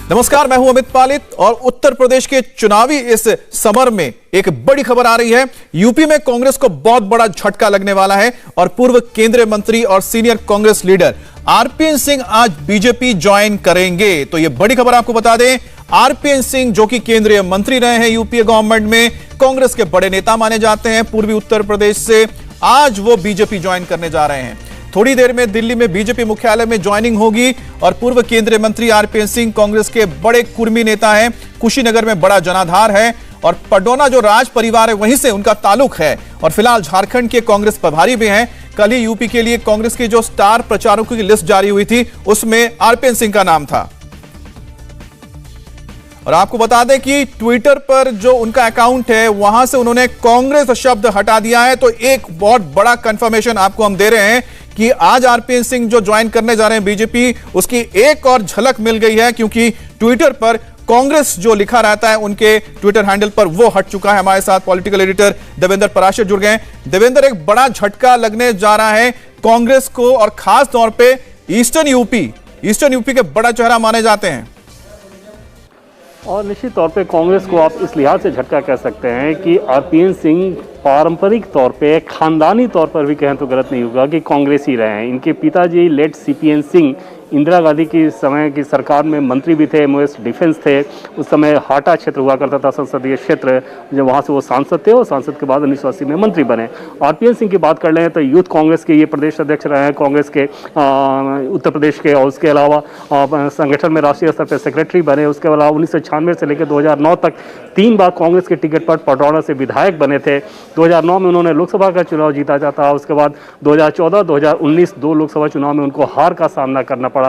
नमस्कार, मैं हूं अमित पालित और उत्तर प्रदेश के चुनावी इस समर में एक बड़ी खबर आ रही है। यूपी में कांग्रेस को बहुत बड़ा झटका लगने वाला है और पूर्व केंद्रीय मंत्री और senior Congress leader RPN Singh आज बीजेपी ज्वाइन करेंगे। तो यह बड़ी खबर आपको बता दें, आरपीएन सिंह जो कि केंद्रीय मंत्री रहे हैं यूपीए गवर्नमेंट में, कांग्रेस के बड़े नेता माने जाते हैं पूर्वी उत्तर प्रदेश से, आज वो बीजेपी ज्वाइन करने जा रहे हैं। थोड़ी देर में दिल्ली में बीजेपी मुख्यालय में ज्वाइनिंग होगी और पूर्व केंद्रीय मंत्री आरपीएन सिंह कांग्रेस के बड़े कुर्मी नेता हैं। कुशीनगर में बड़ा जनाधार है और पडरौना जो राज परिवार है वहीं से उनका ताल्लुक है और फिलहाल झारखंड के कांग्रेस प्रभारी भी हैं। कल ही यूपी के लिए कांग्रेस की जो स्टार प्रचारकों की लिस्ट जारी हुई थी उसमें आरपीएन सिंह का नाम था। और आपको बता दें कि ट्विटर पर जो उनका अकाउंट है वहां से उन्होंने कांग्रेस शब्द हटा दिया है। तो एक बहुत बड़ा कंफर्मेशन आपको हम दे रहे हैं कि आज आरपीएन सिंह जो ज्वाइन करने जा रहे हैं बीजेपी, उसकी एक और झलक मिल गई है क्योंकि ट्विटर पर कांग्रेस जो लिखा रहता है उनके ट्विटर हैंडल पर वो हट चुका है। हमारे साथ पॉलिटिकल एडिटर देवेंद्र पराशर जुड़ गए। देवेंद्र, एक बड़ा झटका लगने जा रहा है कांग्रेस को और खास तौर पे ईस्टर्न यूपी के बड़ा चेहरा माने जाते हैं। और निश्चित तौर पे कांग्रेस को आप इस लिहाज से झटका कह सकते हैं कि आरपीएन सिंह पारंपरिक तौर पे, खानदानी तौर पर भी कहें तो गलत नहीं होगा कि कांग्रेस ही रहे हैं। इनके पिताजी लेट सीपीएन सिंह इंदिरा गांधी की समय की सरकार में मंत्री भी थे, एमओएस डिफेंस थे। उस समय हाटा क्षेत्र हुआ करता था संसदीय क्षेत्र, जब वहाँ से वो सांसद थे और सांसद के बाद 1980 में मंत्री बने। आरपीएन सिंह की बात कर लें तो यूथ कांग्रेस के ये प्रदेश अध्यक्ष रहे हैं कांग्रेस के उत्तर प्रदेश के, और उसके अलावा संगठन में राष्ट्रीय स्तर पर सेक्रेटरी बने। उसके अलावा 1996 से लेकर 2009 तक 3 बार कांग्रेस के टिकट पर पडरौना से विधायक बने थे। 2009 में उन्होंने लोकसभा का चुनाव जीता जाता, उसके बाद 2014, 2019 2 लोकसभा चुनाव में उनको हार का सामना करना पड़ा।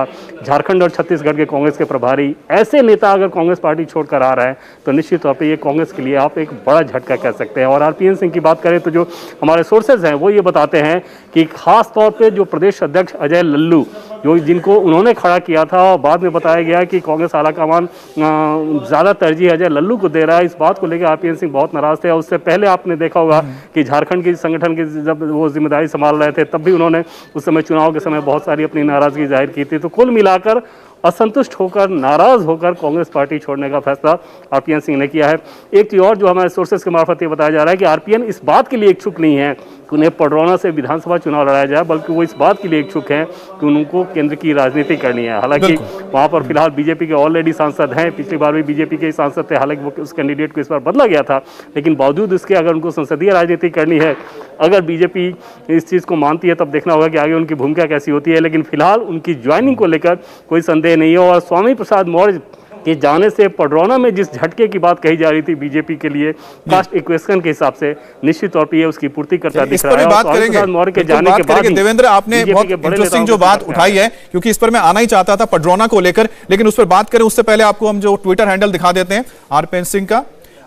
झारखंड और छत्तीसगढ़ के कांग्रेस के प्रभारी, ऐसे नेता अगर कांग्रेस पार्टी छोड़कर आ रहा है तो निश्चित तौर पे ये कांग्रेस के लिए आप एक बड़ा झटका कह सकते हैं। और आरपीएन सिंह की बात करें तो जो हमारे सोर्सेज हैं वो ये बताते हैं कि खास तौर पे जो प्रदेश अध्यक्ष अजय लल्लू, जो जिनको उन्होंने खड़ा किया था और बाद में बताया गया कि कांग्रेस आलाकमान ज़्यादा तरजीह अजय लल्लू को दे रहा है, इस बात को लेकर आरपीएन सिंह बहुत नाराज थे। और उससे पहले आपने देखा होगा कि झारखंड की संगठन की जब वो जिम्मेदारी संभाल रहे थे तब भी उन्होंने उस समय चुनाव के समय बहुत सारी अपनी नाराजगी जाहिर की थी। तो कुल मिलाकर असंतुष्ट होकर, नाराज होकर कांग्रेस पार्टी छोड़ने का फैसला आरपीएन सिंह ने किया है। एक चीज़ और जो हमारे सोर्सेज के मार्फत ये बताया जा रहा है कि आरपीएन इस बात के लिए इच्छुक नहीं है कि उन्हें पडरौना से विधानसभा चुनाव लड़ाया जाए, बल्कि वो इस बात के लिए इच्छुक हैं कि उनको केंद्र की राजनीति करनी है। हालांकि वहाँ पर फिलहाल बीजेपी के ऑलरेडी सांसद हैं, पिछली बार भी बीजेपी के सांसद थे, हालांकि वो उस कैंडिडेट को इस बार बदला गया था, लेकिन बावजूद इसके अगर उनको संसदीय राजनीति करनी है, अगर बीजेपी इस चीज़ को मानती है तब देखना होगा कि आगे उनकी भूमिका कैसी होती है। लेकिन फिलहाल उनकी ज्वाइनिंग को लेकर कोई संदेह नहीं है। और स्वामी प्रसाद मौर्य के जाने से पडरौना में जिस झटके की बात कही जा रही थी बीजेपी के लिए कास्ट इक्वेशन के हिसाब से, निश्चित तौर पर ये उसकी पूर्ति करता दिख रहा है। बात करेंगे मौर्य के जाने के बाद देवेंद्र, आपने बहुत इंटरेस्टिंग जो बात उठाई है क्योंकि इस पर मैं आना ही चाहता था पडरौना को लेकर, लेकिन उस पर बात करें उससे पहले आपको हम जो ट्विटर हैंडल दिखा देते हैं आरपीएन सिंह का।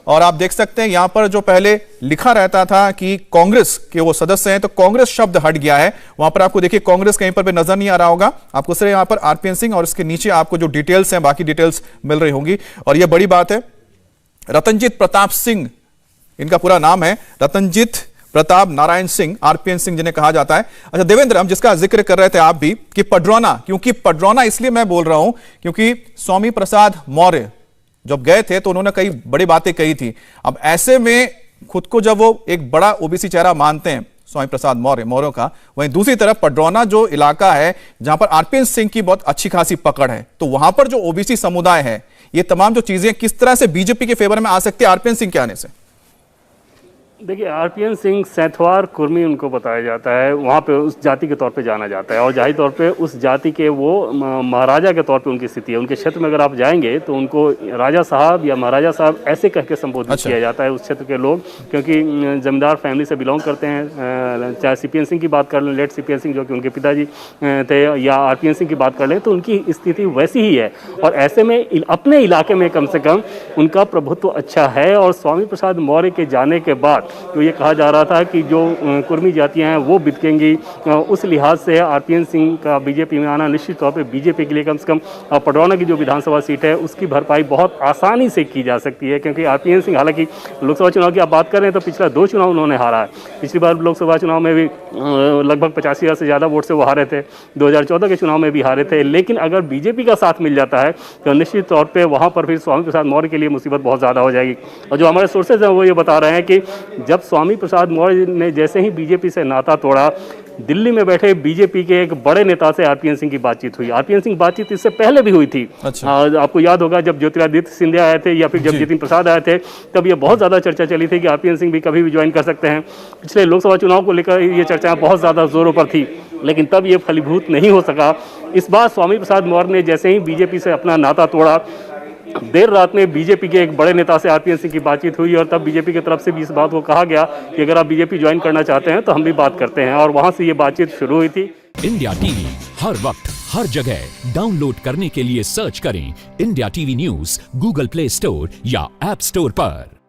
और आप देख सकते हैं यहां पर जो पहले लिखा रहता था कि कांग्रेस के वो सदस्य हैं, तो कांग्रेस शब्द हट गया है। वहां पर आपको देखिए कांग्रेस कहीं पर भी नजर नहीं आ रहा होगा आपको, सिर्फ यहां पर आरपीएन सिंह और इसके नीचे आपको जो डिटेल्स हैं बाकी डिटेल्स मिल रही होंगी। और यह बड़ी बात है, रतनजीत प्रताप सिंह इनका पूरा नाम है, रतनजीत प्रताप नारायण सिंह, आरपीएन सिंह जिन्हें कहा जाता है। अच्छा देवेंद्र, हम जिसका जिक्र कर रहे थे आप भी कि पडरौना, क्योंकि पडरौना इसलिए मैं बोल रहा हूं क्योंकि स्वामी प्रसाद मौर्य जब गए थे तो उन्होंने कई बड़ी बातें कही थी। अब ऐसे में खुद को जब वो एक बड़ा ओबीसी चेहरा मानते हैं स्वामी प्रसाद मौर्य का, वहीं दूसरी तरफ पडरौना जो इलाका है जहां पर आरपीएन सिंह की बहुत अच्छी खासी पकड़ है, तो वहां पर जो ओबीसी समुदाय है, ये तमाम जो चीजें किस तरह से बीजेपी के फेवर में आ सकती है आरपीएन सिंह के आने से? देखिए, आरपीएन सिंह सैंथवार कुर्मी उनको बताया जाता है, वहाँ पे उस जाति के तौर पे जाना जाता है और जाहिर तौर पे उस जाति के वो महाराजा के तौर पे उनकी स्थिति है। उनके क्षेत्र में अगर आप जाएंगे तो उनको राजा साहब या महाराजा साहब ऐसे कह के संबोधित किया जाता है उस क्षेत्र के लोग, क्योंकि जमींदार फैमिली से बिलोंग करते हैं। चाहे सीपीएन सिंह की बात कर लें, लेट सीपीएन सिंह जो कि उनके पिताजी थे, या आरपीएन सिंह की बात कर लें तो उनकी स्थिति वैसी ही है। और ऐसे में अपने इलाके में कम से कम उनका प्रभुत्व अच्छा है। और स्वामी प्रसाद मौर्य के जाने के बाद तो ये कहा जा रहा था कि जो कुर्मी जातियाँ हैं वो बिकेंगी। उस लिहाज से आरपीएन सिंह का बीजेपी में आना निश्चित तौर पे बीजेपी के लिए कम से कम पडरौना की जो विधानसभा सीट है उसकी भरपाई बहुत आसानी से की जा सकती है, क्योंकि आरपीएन सिंह हालांकि लोकसभा चुनाव की आप बात कर रहे हैं तो पिछला 2 चुनाव उन्होंने हारा है। पिछली बार लोकसभा चुनाव में भी लगभग 85,000 से ज़्यादा वोट से वो हारे थे, 2014 के चुनाव में भी हारे थे। लेकिन अगर बीजेपी का साथ मिल जाता है तो निश्चित तौर पर वहाँ पर फिर स्वामी प्रसाद मौर्य के लिए मुसीबत बहुत ज़्यादा हो जाएगी। और जो हमारे सोर्सेज हैं वो ये बता रहे हैं कि जब स्वामी प्रसाद मौर्य ने जैसे ही बीजेपी से नाता तोड़ा, दिल्ली में बैठे बीजेपी के एक बड़े नेता से आरपीएन सिंह की बातचीत हुई। आरपीएन सिंह बातचीत इससे पहले भी हुई थी। अच्छा। आपको याद होगा जब ज्योतिरादित्य सिंधिया आए थे या फिर जब जितिन प्रसाद आए थे तब ये बहुत ज़्यादा चर्चा चली थी कि आरपीएन सिंह भी कभी भी ज्वाइन कर सकते हैं। पिछले लोकसभा चुनाव को लेकर ये चर्चाएं बहुत ज़्यादा जोरों पर थी, लेकिन तब ये फलीभूत नहीं हो सका। इस बार स्वामी प्रसाद मौर्य ने जैसे ही बीजेपी से अपना नाता तोड़ा, देर रात में बीजेपी के एक बड़े नेता से आरपीएन सिंह की बातचीत हुई और तब बीजेपी की तरफ से भी इस बात को कहा गया कि अगर आप बीजेपी ज्वाइन करना चाहते हैं तो हम भी बात करते हैं, और वहां से ये बातचीत शुरू हुई थी। इंडिया टीवी हर वक्त हर जगह डाउनलोड करने के लिए सर्च करें India TV news Google play store या ऐप स्टोर पर।